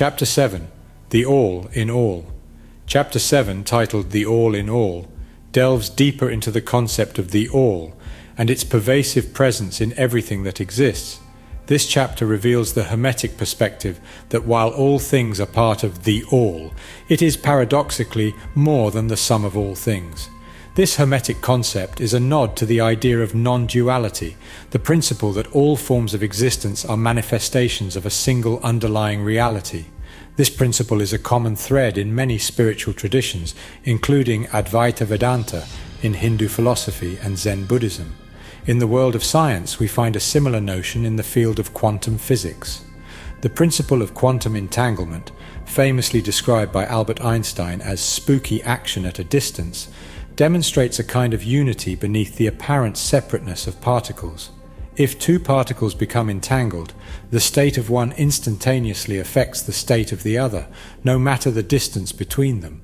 Chapter 7. The All in All. Chapter 7, titled The All in All, delves deeper into the concept of the All and its pervasive presence in everything that exists. This chapter reveals the Hermetic perspective that while all things are part of the All, it is paradoxically more than the sum of all things. This Hermetic concept is a nod to the idea of non-duality, the principle that all forms of existence are manifestations of a single underlying reality. This principle is a common thread in many spiritual traditions, including Advaita Vedanta in Hindu philosophy and Zen Buddhism. In the world of science, we find a similar notion in the field of quantum physics. The principle of quantum entanglement, famously described by Albert Einstein as spooky action at a distance, demonstrates a kind of unity beneath the apparent separateness of particles. If two particles become entangled, the state of one instantaneously affects the state of the other, no matter the distance between them.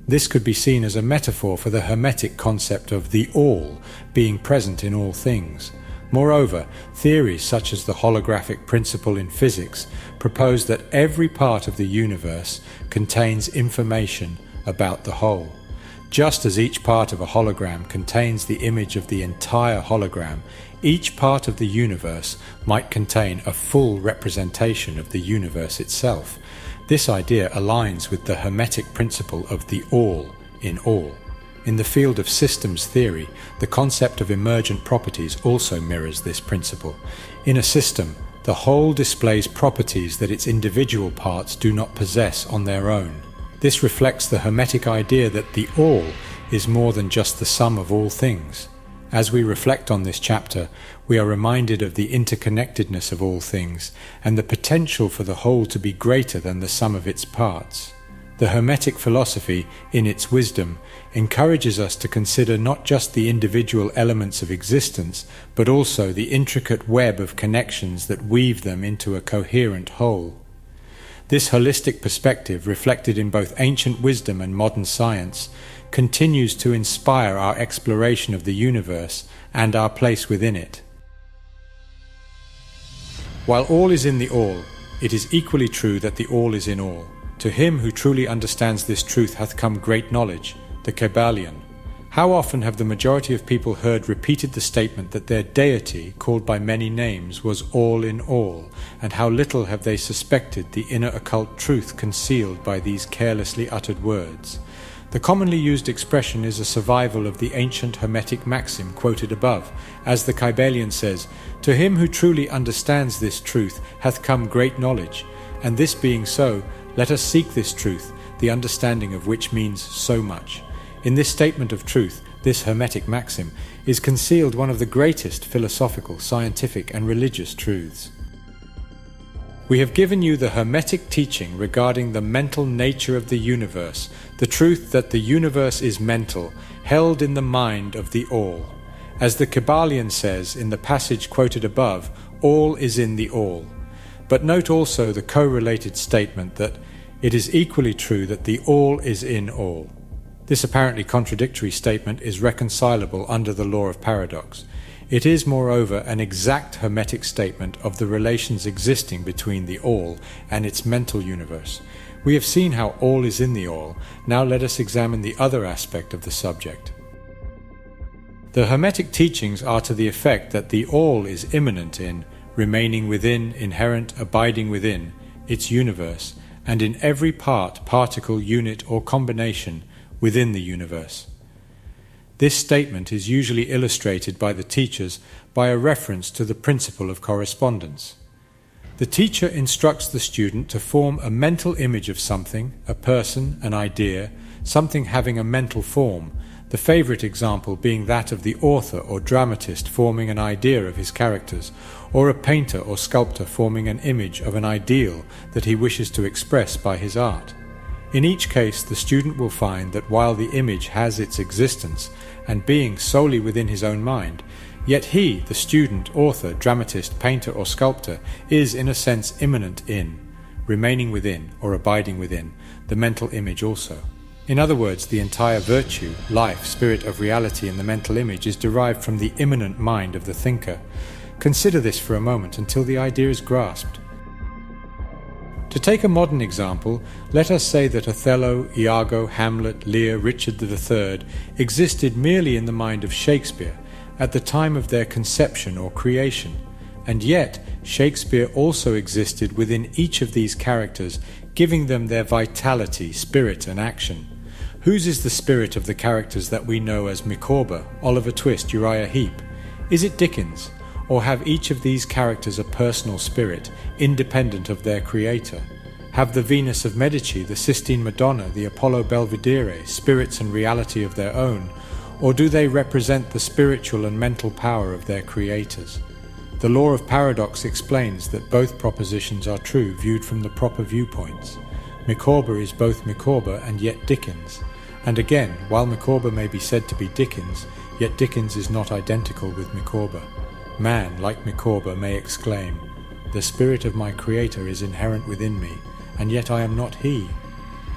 This could be seen as a metaphor for the Hermetic concept of the All being present in all things. Moreover, theories such as the holographic principle in physics propose that every part of the universe contains information about the whole. Just as each part of a hologram contains the image of the entire hologram, each part of the universe might contain a full representation of the universe itself. This idea aligns with the Hermetic principle of the All in All. In the field of systems theory, the concept of emergent properties also mirrors this principle. In a system, the whole displays properties that its individual parts do not possess on their own. This reflects the Hermetic idea that the All is more than just the sum of all things. As we reflect on this chapter, we are reminded of the interconnectedness of all things and the potential for the whole to be greater than the sum of its parts. The Hermetic philosophy, in its wisdom, encourages us to consider not just the individual elements of existence, but also the intricate web of connections that weave them into a coherent whole. This holistic perspective, reflected in both ancient wisdom and modern science, continues to inspire our exploration of the universe and our place within it. While all is in the All, it is equally true that the All is in all. To him who truly understands this truth hath come great knowledge, the Kybalion. How often have the majority of people heard repeated the statement that their deity, called by many names, was all in all, and how little have they suspected the inner occult truth concealed by these carelessly uttered words. The commonly used expression is a survival of the ancient Hermetic maxim quoted above, as the Kybalion says, "To him who truly understands this truth hath come great knowledge, and this being so, let us seek this truth, the understanding of which means so much." In this statement of truth, this Hermetic maxim, is concealed one of the greatest philosophical, scientific, and religious truths. We have given you the Hermetic teaching regarding the mental nature of the universe, the truth that the universe is mental, held in the mind of the All. As the Kybalion says in the passage quoted above, all is in the All. But note also the correlated statement that it is equally true that the All is in all. This apparently contradictory statement is reconcilable under the law of paradox. It is, moreover, an exact Hermetic statement of the relations existing between the All and its mental universe. We have seen how all is in the All. Now let us examine the other aspect of the subject. The Hermetic teachings are to the effect that the All is immanent in, remaining within, inherent, abiding within, its universe, and in every part, particle, unit, or combination within the universe. This statement is usually illustrated by the teachers by a reference to the principle of correspondence. The teacher instructs the student to form a mental image of something, a person, an idea, something having a mental form, the favorite example being that of the author or dramatist forming an idea of his characters, or a painter or sculptor forming an image of an ideal that he wishes to express by his art. In each case, the student will find that while the image has its existence and being solely within his own mind, yet he, the student, author, dramatist, painter, or sculptor, is in a sense immanent in, remaining within, or abiding within, the mental image also. In other words, the entire virtue, life, spirit of reality in the mental image is derived from the immanent mind of the thinker. Consider this for a moment until the idea is grasped. To To take a modern example, let us say that Othello, Iago, Hamlet, Lear, Richard III existed merely in the mind of Shakespeare at the time of their conception or creation, and yet Shakespeare also existed within each of these characters, giving them their vitality, spirit, and action. Whose is the spirit of the characters that we know as Micawber, Oliver Twist, Uriah Heep? Is it Dickens? Or have each of these characters a personal spirit, independent of their creator? Have the Venus of Medici, the Sistine Madonna, the Apollo Belvedere, spirits and reality of their own? Or do they represent the spiritual and mental power of their creators? The law of paradox explains that both propositions are true viewed from the proper viewpoints. Micawber is both Micawber and yet Dickens. And again, while Micawber may be said to be Dickens, yet Dickens is not identical with Micawber. Man, like Micawber, may exclaim, "The spirit of my creator is inherent within me, and yet I am not he."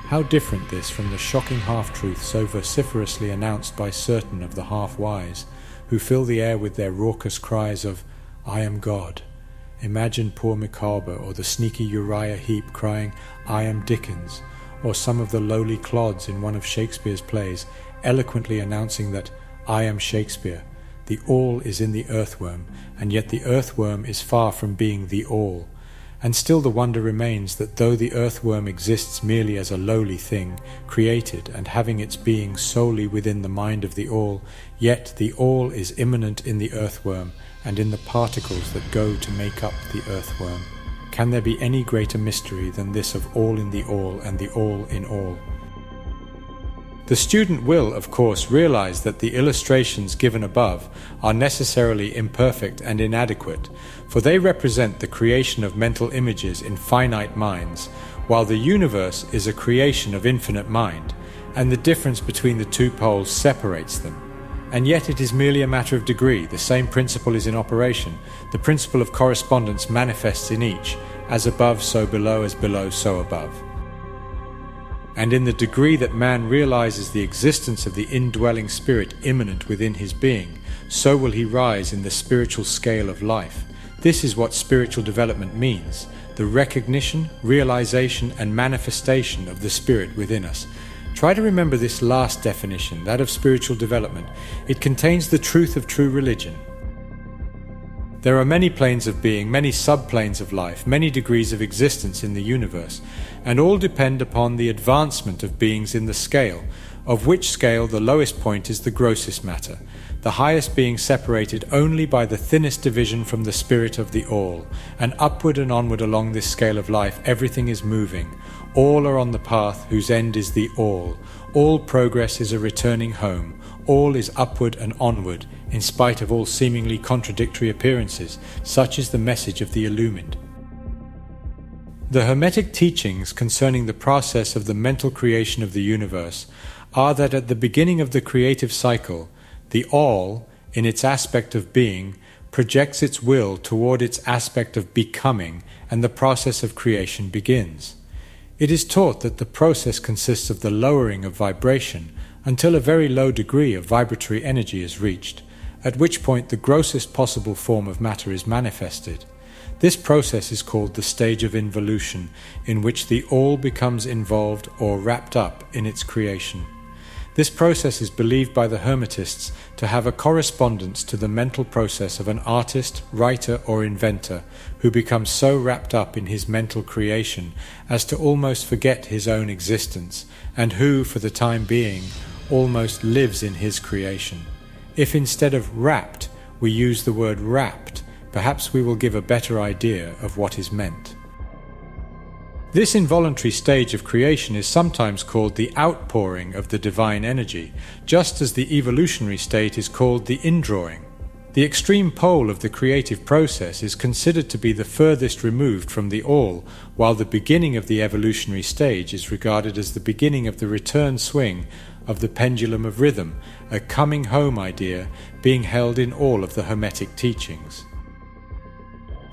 How different this from the shocking half-truth so vociferously announced by certain of the half-wise, who fill the air with their raucous cries of, "I am God." Imagine poor Micawber or the sneaky Uriah Heep crying, "I am Dickens," or some of the lowly clods in one of Shakespeare's plays eloquently announcing that, "I am Shakespeare. The all is in the earthworm, and yet the earthworm is far from being the all." And still the wonder remains that though the earthworm exists merely as a lowly thing, created and having its being solely within the mind of the all, yet the all is immanent in the earthworm and in the particles that go to make up the earthworm. Can there be any greater mystery than this of all in the all and the all in all? The student will, of course, realize that the illustrations given above are necessarily imperfect and inadequate, for they represent the creation of mental images in finite minds, while the universe is a creation of infinite mind, and the difference between the two poles separates them. And yet it is merely a matter of degree. The same principle is in operation. The principle of correspondence manifests in each, as above so below, as below so above. And in the degree that man realizes the existence of the indwelling spirit immanent within his being, so will he rise in the spiritual scale of life. This is what spiritual development means, the recognition, realization, and manifestation of the spirit within us. Try to remember this last definition, that of spiritual development. It contains the truth of true religion. There are many planes of being, many subplanes of life, many degrees of existence in the universe, and all depend upon the advancement of beings in the scale, of which scale the lowest point is the grossest matter, the highest being separated only by the thinnest division from the spirit of the all, and upward and onward along this scale of life everything is moving. All are on the path whose end is the all progress is a returning home, all is upward and onward, in spite of all seemingly contradictory appearances. Such is the message of the illumined. The Hermetic teachings concerning the process of the mental creation of the universe are that at the beginning of the creative cycle, the all, in its aspect of being, projects its will toward its aspect of becoming, and the process of creation begins. It is taught that the process consists of the lowering of vibration until a very low degree of vibratory energy is reached, at which point the grossest possible form of matter is manifested. This process is called the stage of involution, in which the all becomes involved or wrapped up in its creation. This process is believed by the Hermetists to have a correspondence to the mental process of an artist, writer, or inventor who becomes so wrapped up in his mental creation as to almost forget his own existence, and who, for the time being, almost lives in his creation. If instead of wrapped we use the word wrapped, perhaps we will give a better idea of what is meant. This involuntary stage of creation is sometimes called the outpouring of the divine energy, just as the evolutionary state is called the indrawing. The extreme pole of the creative process is considered to be the furthest removed from the all, while the beginning of the evolutionary stage is regarded as the beginning of the return swing of the pendulum of rhythm, a coming home idea being held in all of the Hermetic teachings.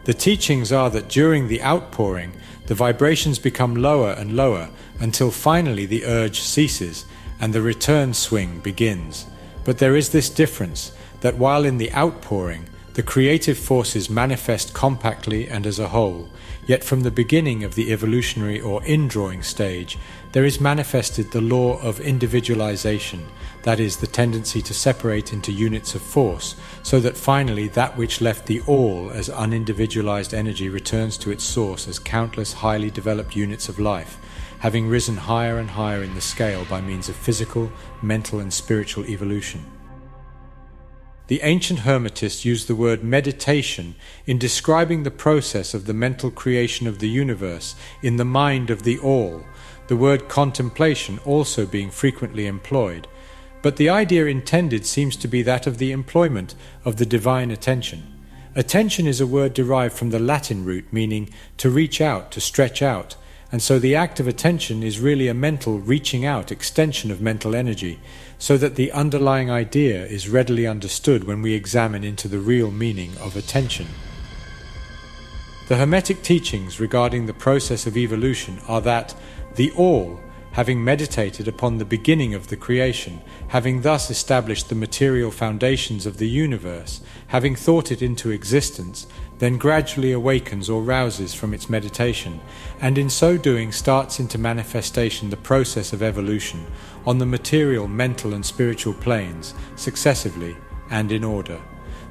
The teachings are that during the outpouring, the vibrations become lower and lower until finally the urge ceases and the return swing begins. But there is this difference, that while in the outpouring, The creative forces manifest compactly and as a whole, yet from the beginning of the evolutionary or indrawing stage, there is manifested the law of individualization, that is, the tendency to separate into units of force, so that finally that which left the all as unindividualized energy returns to its source as countless highly developed units of life, having risen higher and higher in the scale by means of physical, mental, and spiritual evolution. The ancient Hermetists used the word meditation in describing the process of the mental creation of the universe in the mind of the all, the word contemplation also being frequently employed, but the idea intended seems to be that of the employment of the divine attention. Attention is a word derived from the Latin root meaning to reach out, to stretch out, and so the act of attention is really a mental reaching out extension of mental energy, so that the underlying idea is readily understood when we examine into the real meaning of attention. The Hermetic teachings regarding the process of evolution are that the all, having meditated upon the beginning of the creation, having thus established the material foundations of the universe, having thought it into existence, then gradually awakens or rouses from its meditation, and in so doing starts into manifestation the process of evolution on the material, mental, and spiritual planes, successively and in order.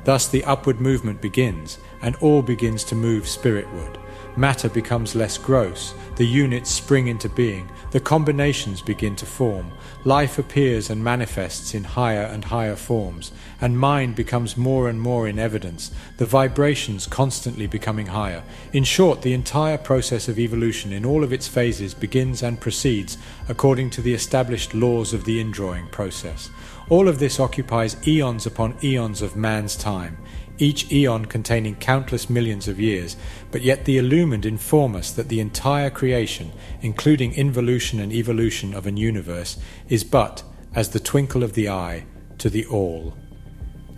Thus the upward movement begins, and all begins to move spiritward. Matter becomes less gross, the units spring into being, the combinations begin to form, life appears and manifests in higher and higher forms, and mind becomes more and more in evidence, the vibrations constantly becoming higher. In short, the entire process of evolution in all of its phases begins and proceeds according to the established laws of the indrawing process. All of this occupies eons upon eons of man's time, each eon containing countless millions of years, but yet the illumined inform us that the entire creation, including involution and evolution of an universe, is but as the twinkle of the eye to the all.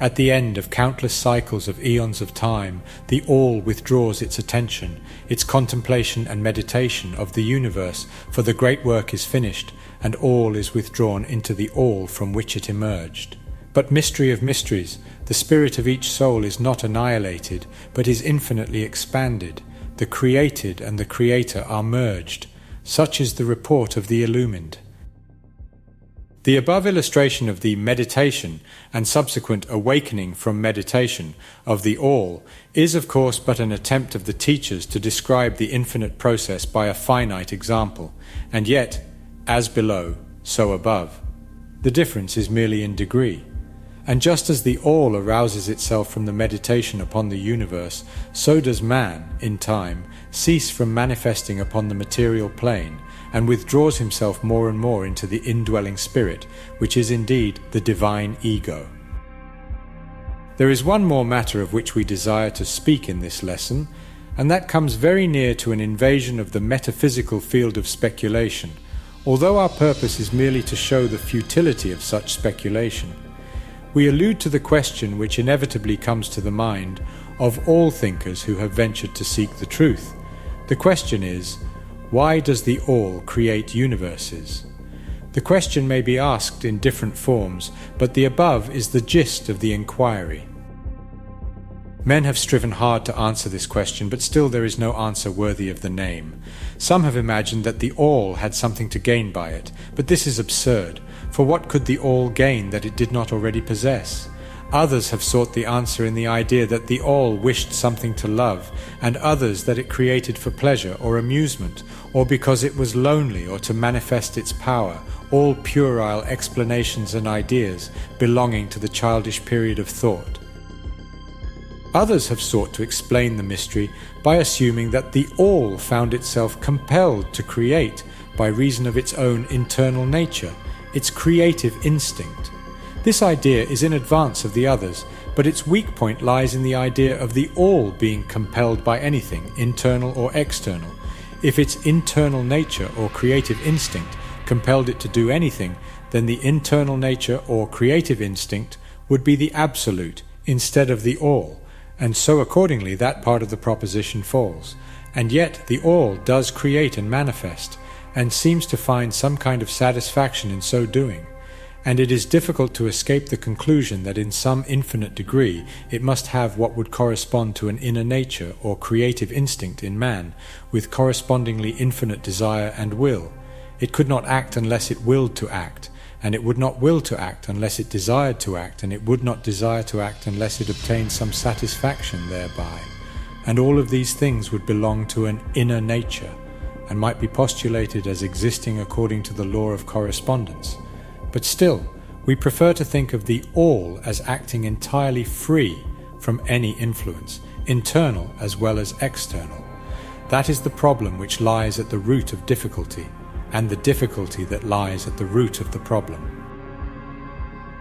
At the end of countless cycles of eons of time, the all withdraws its attention, its contemplation and meditation of the universe, for the great work is finished, and all is withdrawn into the all from which it emerged. But mystery of mysteries, the spirit of each soul is not annihilated, but is infinitely expanded. The created and the creator are merged. Such is the report of the illumined. The above illustration of the meditation and subsequent awakening from meditation of the all is of course but an attempt of the teachers to describe the infinite process by a finite example, and yet, as below, so above. The difference is merely in degree. And just as the all arouses itself from the meditation upon the universe, so does man, in time, cease from manifesting upon the material plane, and withdraws himself more and more into the indwelling spirit, which is indeed the divine ego. There is one more matter of which we desire to speak in this lesson, and that comes very near to an invasion of the metaphysical field of speculation, although our purpose is merely to show the futility of such speculation. We allude to the question which inevitably comes to the mind of all thinkers who have ventured to seek the truth. The question is, why does the all create universes? The question may be asked in different forms, but the above is the gist of the inquiry. Men have striven hard to answer this question, but still there is no answer worthy of the name. Some have imagined that the all had something to gain by it, but this is absurd, for what could the all gain that it did not already possess? Others have sought the answer in the idea that the all wished something to love, and others that it created for pleasure or amusement, or because it was lonely or to manifest its power, all puerile explanations and ideas belonging to the childish period of thought. Others have sought to explain the mystery by assuming that the all found itself compelled to create by reason of its own internal nature, its creative instinct. This idea is in advance of the others, but its weak point lies in the idea of the all being compelled by anything, internal or external. If its internal nature or creative instinct compelled it to do anything, then the internal nature or creative instinct would be the absolute instead of the all, and so accordingly that part of the proposition falls. And yet the all does create and manifest, and seems to find some kind of satisfaction in so doing. and it is difficult to escape the conclusion that in some infinite degree it must have what would correspond to an inner nature or creative instinct in man, with correspondingly infinite desire and will. It could not act unless it willed to act, and it would not will to act unless it desired to act, and it would not desire to act unless it obtained some satisfaction thereby. And all of these things would belong to an inner nature, and might be postulated as existing according to the law of correspondence. But still, we prefer to think of the all as acting entirely free from any influence, internal as well as external. That is the problem which lies at the root of difficulty, and the difficulty that lies at the root of the problem.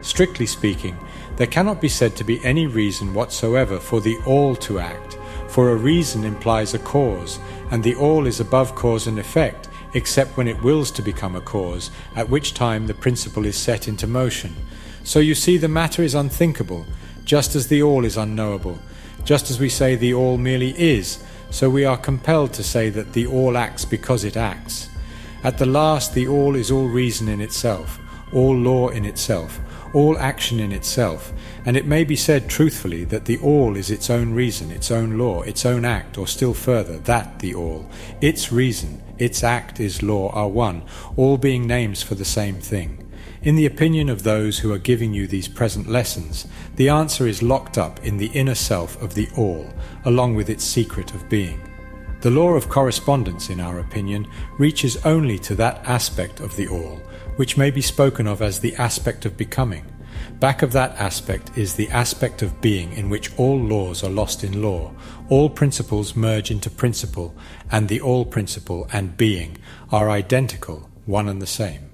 Strictly speaking, there cannot be said to be any reason whatsoever for the all to act, for a reason implies a cause, and the all is above cause and effect, except when it wills to become a cause, at which time the principle is set into motion. So you see, the matter is unthinkable, just as the all is unknowable. Just as we say the all merely is, so we are compelled to say that the all acts because it acts. At the last, the all is all reason in itself, all law in itself, all action in itself, and it may be said truthfully that the all is its own reason, its own law, its own act, or still further, that the all, its reason, its act, is law, are one, all being names for the same thing. In the opinion of those who are giving you these present lessons, the answer is locked up in the inner self of the all, along with its secret of being. The law of correspondence, in our opinion, reaches only to that aspect of the all, which may be spoken of as the aspect of becoming. Back of that aspect is the aspect of being, in which all laws are lost in law, all principles merge into principle, and the all principle and being are identical, one and the same.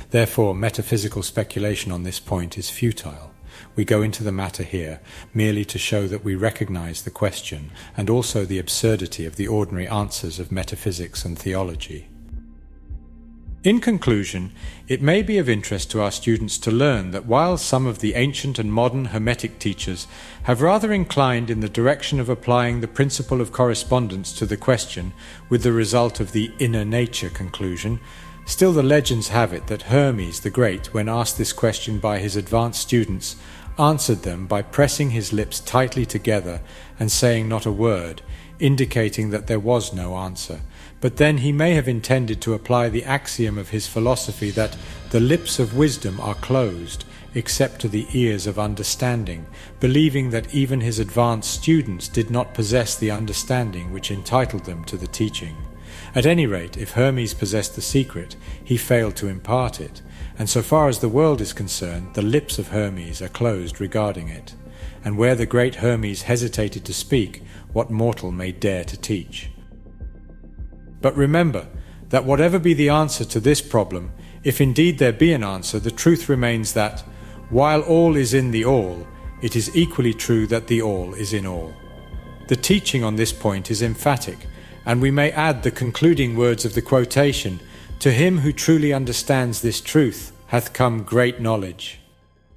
Therefore, metaphysical speculation on this point is futile. We go into the matter here merely to show that we recognize the question and also the absurdity of the ordinary answers of metaphysics and theology. In conclusion, it may be of interest to our students to learn that while some of the ancient and modern Hermetic teachers have rather inclined in the direction of applying the principle of correspondence to the question with the result of the inner nature conclusion, still the legends have it that Hermes the Great, when asked this question by his advanced students, answered them by pressing his lips tightly together and saying not a word, indicating that there was no answer. But then he may have intended to apply the axiom of his philosophy that the lips of wisdom are closed, except to the ears of understanding, believing that even his advanced students did not possess the understanding which entitled them to the teaching. At any rate, if Hermes possessed the secret, he failed to impart it, and so far as the world is concerned, the lips of Hermes are closed regarding it. And where the great Hermes hesitated to speak, what mortal may dare to teach? But remember that whatever be the answer to this problem, if indeed there be an answer, the truth remains that, while all is in the all, it is equally true that the all is in all. The teaching on this point is emphatic, and we may add the concluding words of the quotation, "To him who truly understands this truth hath come great knowledge."